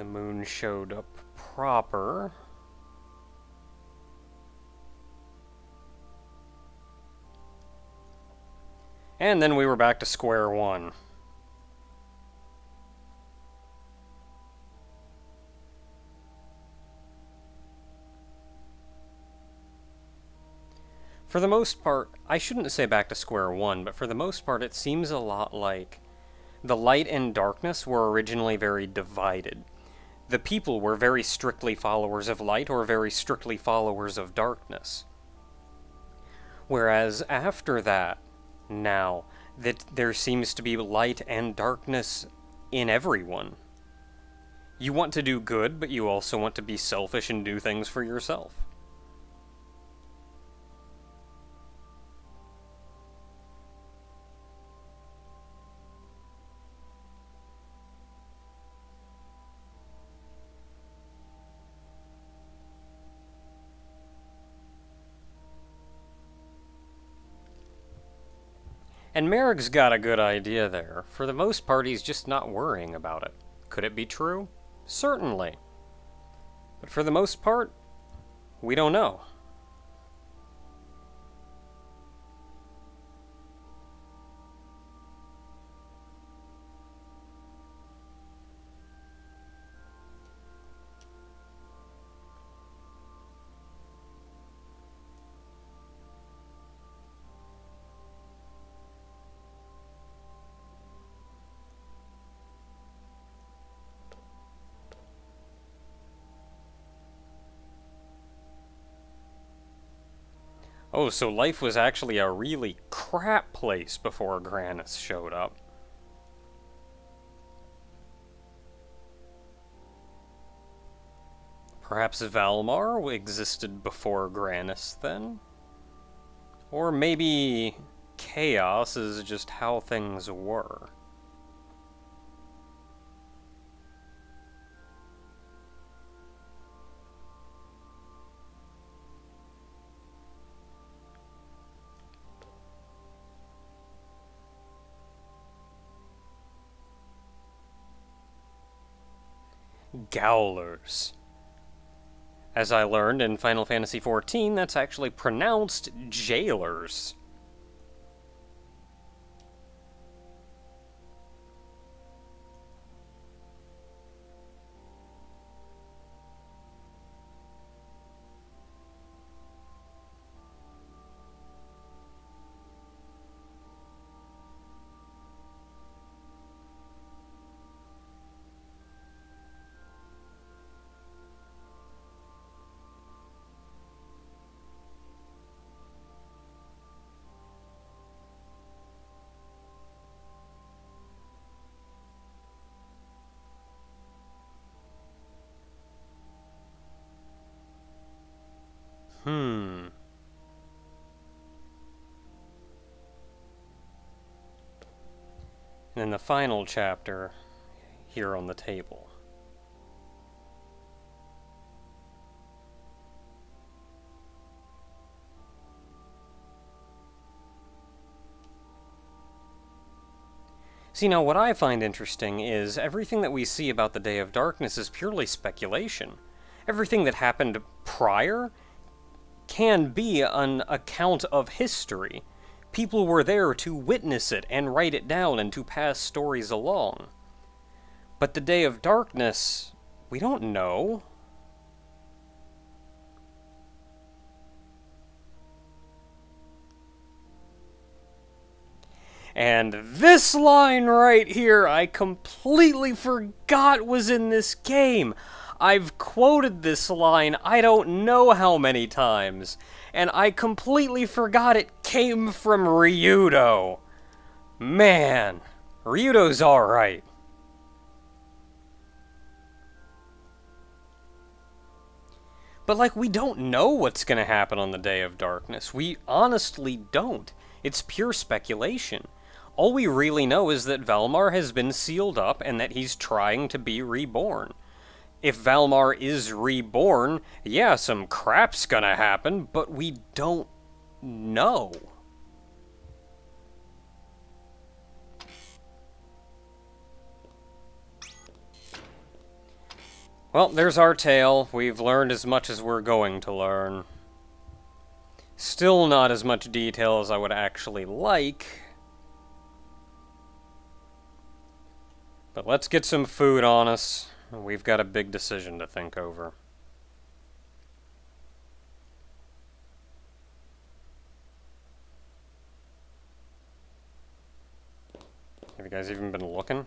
The moon showed up proper. And then we were back to square one. For the most part, I shouldn't say back to square one, but for the most part it seems a lot like the light and darkness were originally very divided. The people were very strictly followers of light or very strictly followers of darkness. Whereas after that, now, that there seems to be light and darkness in everyone. You want to do good, but you also want to be selfish and do things for yourself. And Merrick's got a good idea there. For the most part, he's just not worrying about it. Could it be true? Certainly. But for the most part, we don't know. Oh, so life was actually a really crap place before Grannis showed up. Perhaps Valmar existed before Grannis, then? Or maybe chaos is just how things were. Gowlers. As I learned in Final Fantasy XIV, that's actually pronounced jailers. And then the final chapter here on the table. See, now what I find interesting is everything that we see about the Day of Darkness is purely speculation. Everything that happened prior can be an account of history. People were there to witness it and write it down and to pass stories along. But the Day of Darkness, we don't know. And this line right here, I completely forgot was in this game. I've quoted this line I don't know how many times, and I completely forgot it came from Ryudo. Man, Ryudo's alright. But, like, we don't know what's gonna happen on the Day of Darkness. We honestly don't. It's pure speculation. All we really know is that Valmar has been sealed up and that he's trying to be reborn. If Valmar is reborn, yeah, some crap's gonna happen, but we don't know. Well, there's our tale. We've learned as much as we're going to learn. Still not as much detail as I would actually like. But let's get some food on us. We've got a big decision to think over. Have you guys even been looking?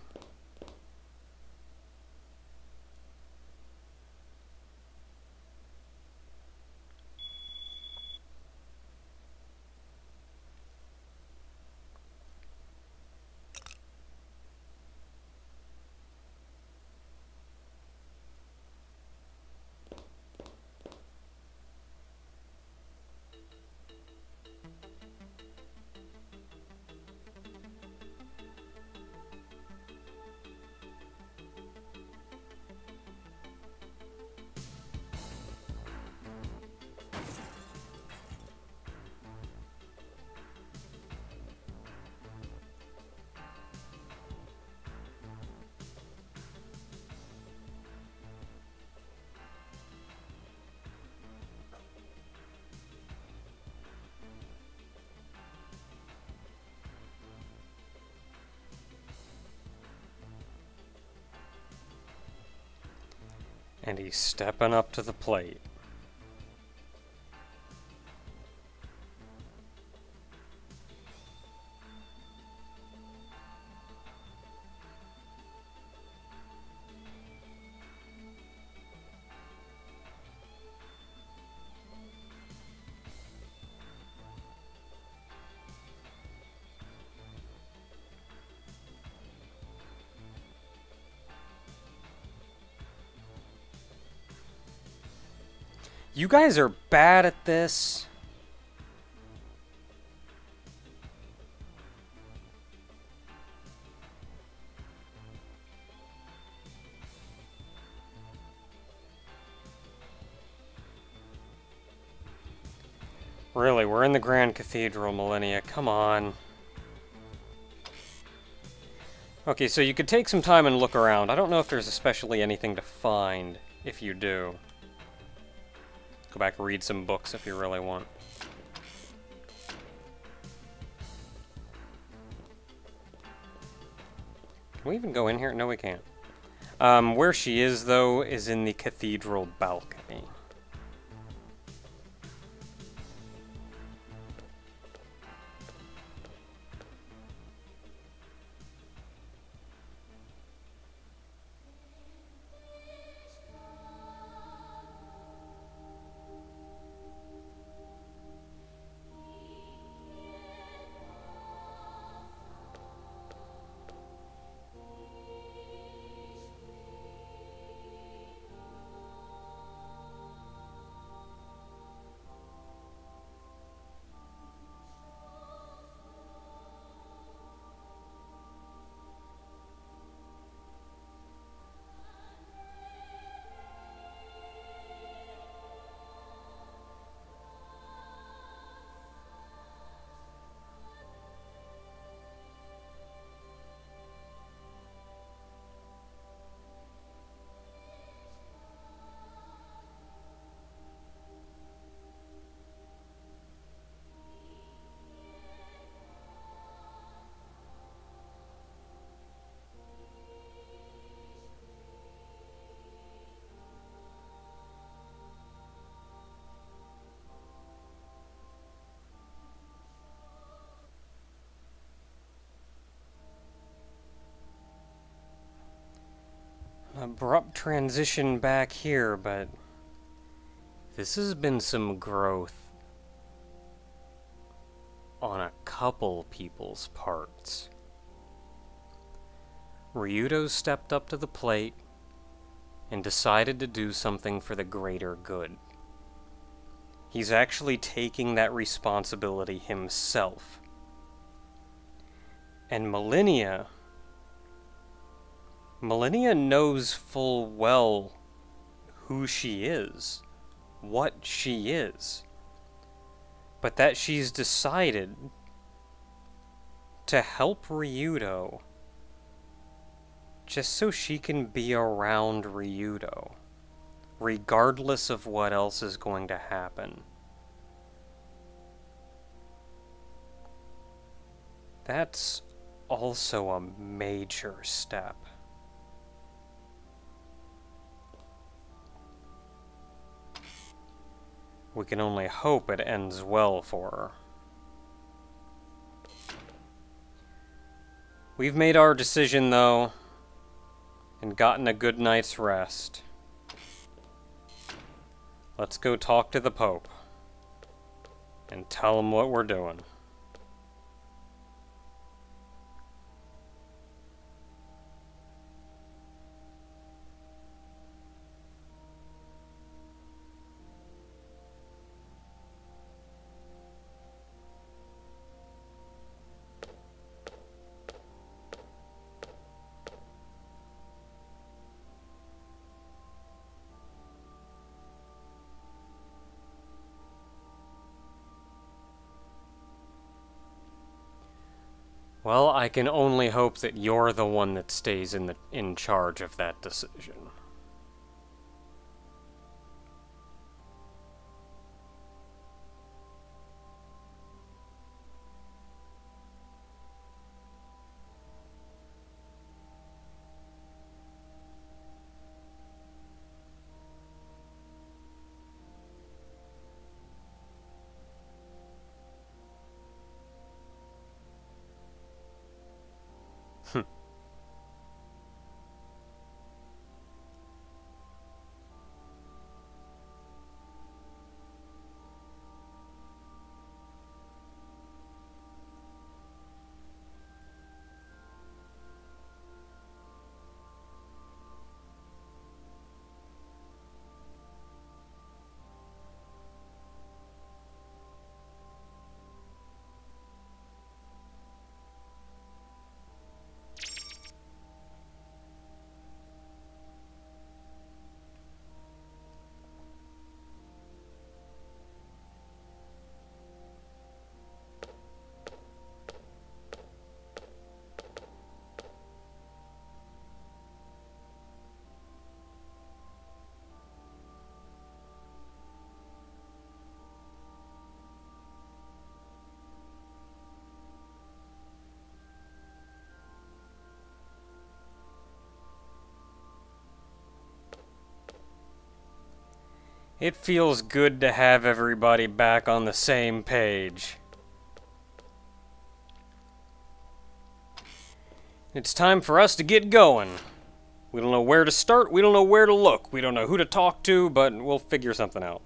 And he's stepping up to the plate. You guys are bad at this. Really, we're in the Grand Cathedral, Millennia. Come on. Okay, so you could take some time and look around. I don't know if there's especially anything to find if you do. Go back and read some books if you really want. Can we even go in here? No, we can't. Where she is, though, is in the cathedral balcony. Abrupt transition back here, but this has been some growth on a couple people's parts. Ryudo stepped up to the plate and decided to do something for the greater good. He's actually taking that responsibility himself. And Millennia knows full well who she is, what she is, but that she's decided to help Ryudo just so she can be around Ryudo. regardless of what else is going to happen. That's also a major step. We can only hope it ends well for her. We've made our decision, though, and gotten a good night's rest. Let's go talk to the Pope and tell him what we're doing. Well, I can only hope that you're the one that stays in charge of that decision. It feels good to have everybody back on the same page. It's time for us to get going. We don't know where to start, we don't know where to look, we don't know who to talk to, but we'll figure something out.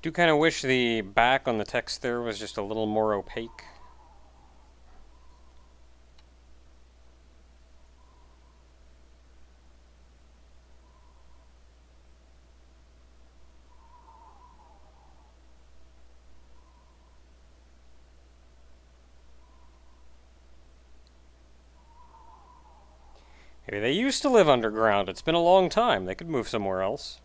Do kind of wish the back on the text there was just a little more opaque. Maybe they used to live underground. It's been a long time. They could move somewhere else.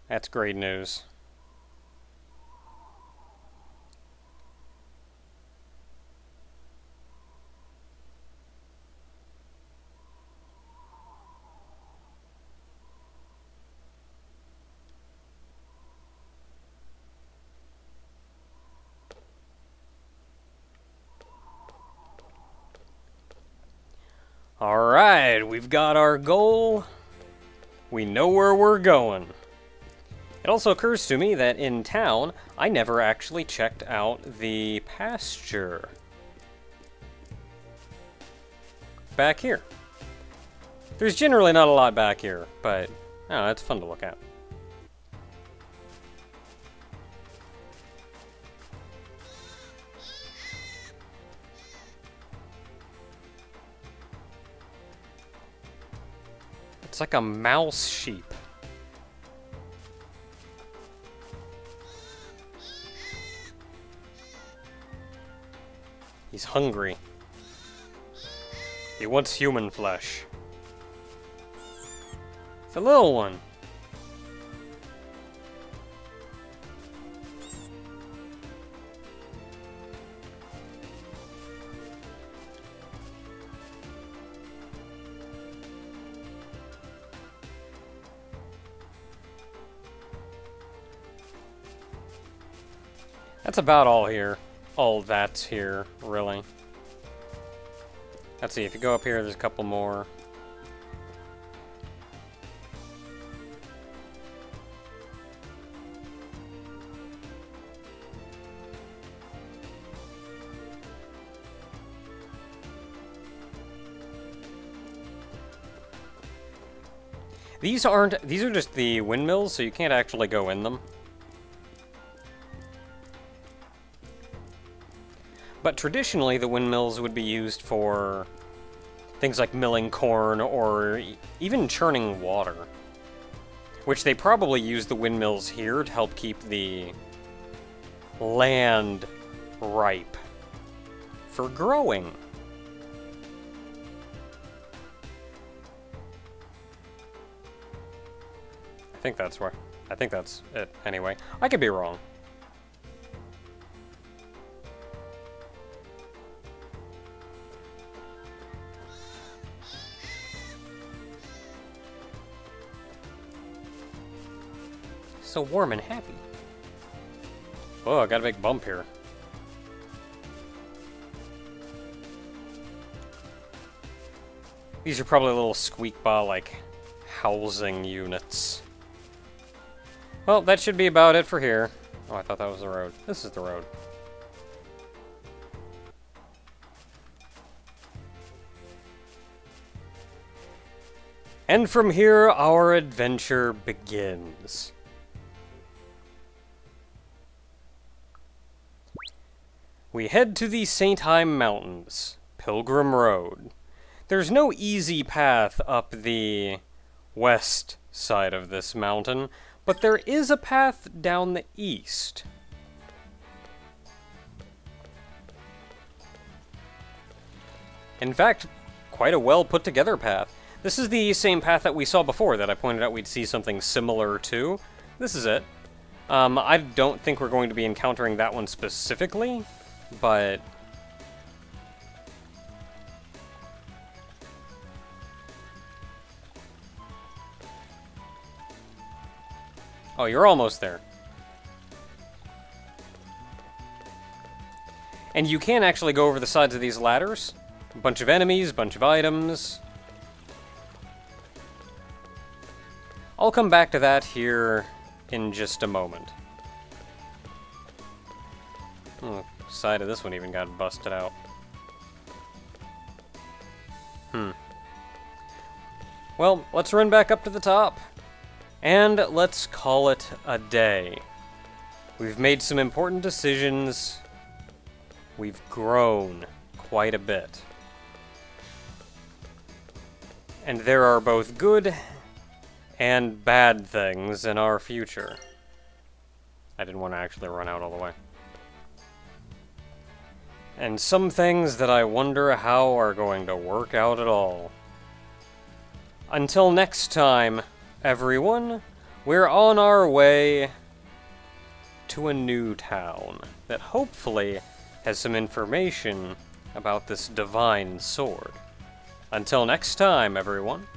That's great news. Alright, we've got our goal. We know where we're going. It also occurs to me that in town, I never actually checked out the pasture. back here. There's generally not a lot back here, but oh, it's fun to look at. It's like a mouse sheep. He's hungry. He wants human flesh. It's a little one. That's about all here. All that's here, really. Let's see, if you go up here, there's a couple more. These are just the windmills, so you can't actually go in them. But traditionally, the windmills would be used for things like milling corn or even churning water. Which they probably use the windmills here to help keep the land ripe for growing. I think that's it, anyway. I could be wrong. So warm and happy. Oh, I got a big bump here. These are probably little squeak ball, like, housing units. Well, that should be about it for here. Oh, I thought that was the road. This is the road. And from here, our adventure begins. We head to the St. Heim Mountains, Pilgrim Road. There's no easy path up the west side of this mountain, but there is a path down the east. In fact, quite a well put together path. This is the same path that we saw before that I pointed out we'd see something similar to. This is it. I don't think we're going to be encountering that one specifically, but oh, you're almost there. And you can actually go over the sides of these ladders. A bunch of enemies, bunch of items. I'll come back to that here in just a moment. Oh, side of this one even got busted out. Well, let's run back up to the top. And let's call it a day. We've made some important decisions. We've grown quite a bit. And there are both good and bad things in our future. I didn't want to actually run out all the way. And some things that I wonder how are going to work out at all. Until next time, everyone, we're on our way to a new town that hopefully has some information about this divine sword. Until next time, everyone.